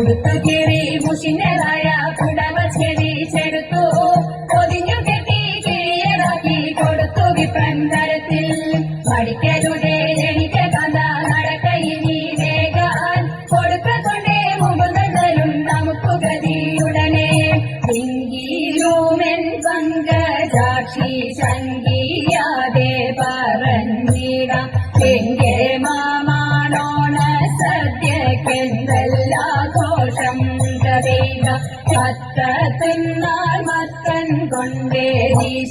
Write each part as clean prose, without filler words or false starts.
കൊടുത്തു കീറി മുഷിഞ്ഞതായ കുടവച്ചെടി ചെടുത്തു പൊതിഞ്ഞു കെട്ടി കിഴിയതാക്കി കൊടുത്തു വിപ്രൻ തരത്തിൽ പഠിക്കരുടെ എനിക്ക് കഥ നടക്കയിനി വേഗാൻ കൊടുക്കൊണ്ടേ മുമ്പുകളും നമുക്ക് ഗതിയുടനെ എങ്കിലുമെൻ പങ്കജാക്ഷി ശങ്കിയാതെ പറഞ്ഞിടാം എന്റെ മാമാണോണ സദ്യക്കെന്തെല്ലാഘോഷം കഥയില്ല പത്തത്തിന്നാൾ മത്തൻ കൊണ്ടേ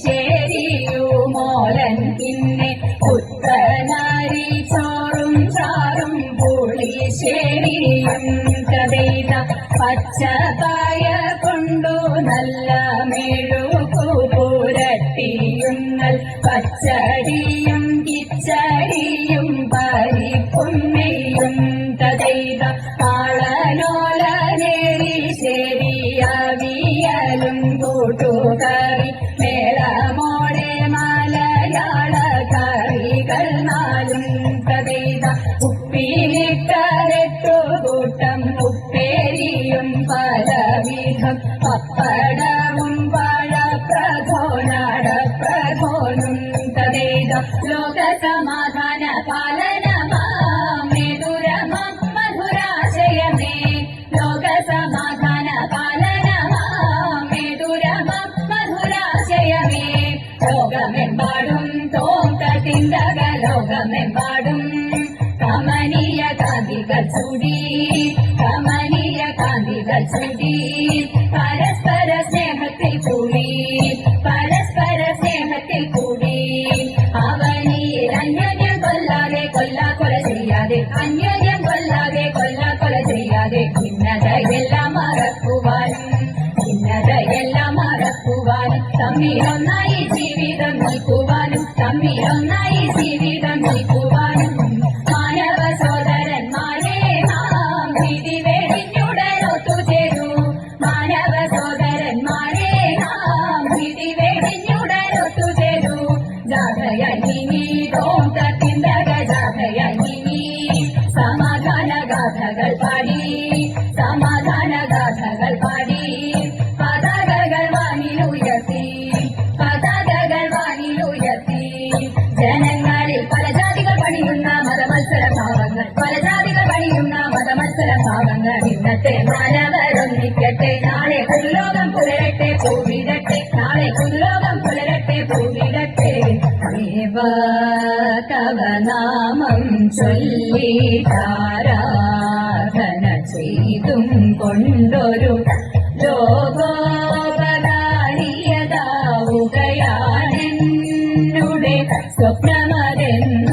ശരിയുമോലൻ പിന്നെ പുത്തനാരി ചോറും ചാറും പുളിശ്ശേരിയും കഥയില്ല പച്ചപ്പായ കൊണ്ടു നല്ല മെഴുകു പുരട്ടിയുന്നൽ പച്ചടിയും കിച്ചടിയും പരിപ്പും നെയ്യും കഥയില്ല ആളനോലനേരി ശരിയവിയലും കൂട്ടുകറി മേളമോടെ മലയാള കറികൾ നാലും കഥയില്ല ഉപ്പിലിട്ടരട്ടു കൂട്ടം ഉപ്പേരിയും പലവിധം പപ്പടവും പഴപ്രധോനടപ്രധോനും കഥയില്ല ലോകസമാധാന പാലനമേ ദുരമം മധുരാശയമേ ലോകസമാധാന പാലനമേ ദുരമം മധുരാശയമേ ലോകമെമ്പാടും തോന്തത്തിന്തക ലോകമെമ്പാടും കമനീയ കാന്തികൾ ചൂടി കമനീയ കാന്തികൾ ചൂടി പരസ്പര സ്നേഹത്തിൽ കൂടി പരസ്പര സ്നേഹത്തിൽ കൂടി അവനിൽ അന്യോന്യം കൊല്ലാതെ കൊല ചെയ്യാതെ അന്യോന്യം കൊല്ലാതെ കൊല ചെയ്യാതെ ഭിന്നതയെല്ലാം മറക്കുവാനും ഭിന്നതയെല്ലാം മറക്കുവാനും തമ്മിലൊന്നായി ജീവിതം നീക്കുവാനും തമ്മിലൊന്നായി ജീവിതം നീക്കുവാനും മാനവ സോദരന്മാരെ നാം വിധി വെടിഞ്ഞുടനൊത്തുചേരൂ മാനവ സോദരന്മാരെ നാം വിധി വെടിഞ്ഞുടനൊത്തുചേരൂ ജാഥയനി തോന്തത്തിന്തക ജാഥയനി സമാധാന ഗാഥകൾ പാടി സമാധാന ഗാഥകൾ പാടി പതാകകൾ വാനിലുയർത്തി പതാകകൾ വാനിലുയർത്തി ജനങ്ങളിൽ പല ജാതികൾ പണിയുന്ന മതമത്സര ഭാവങ്ങൾ പല ജാതികൾ പണിയുന്ന മതമത്സര ഭാവങ്ങൾ ഇന്നത്തെ മാനവരൊന്നിക്കട്ടെ നാളെ പുല്ലോകം പുലരട്ടെ പൂവിടട്ടെ നാളെ പുല്ലോകം പുലരട്ടെ പൂവിടട്ടെ തവ നാമം ചൊല്ലി ആരാധന ചെയ്തും കൊണ്ടൊരു ലോകോപകാരിയതാവുകയാണെന്നുടെ സ്വപ്നമതെന്ന്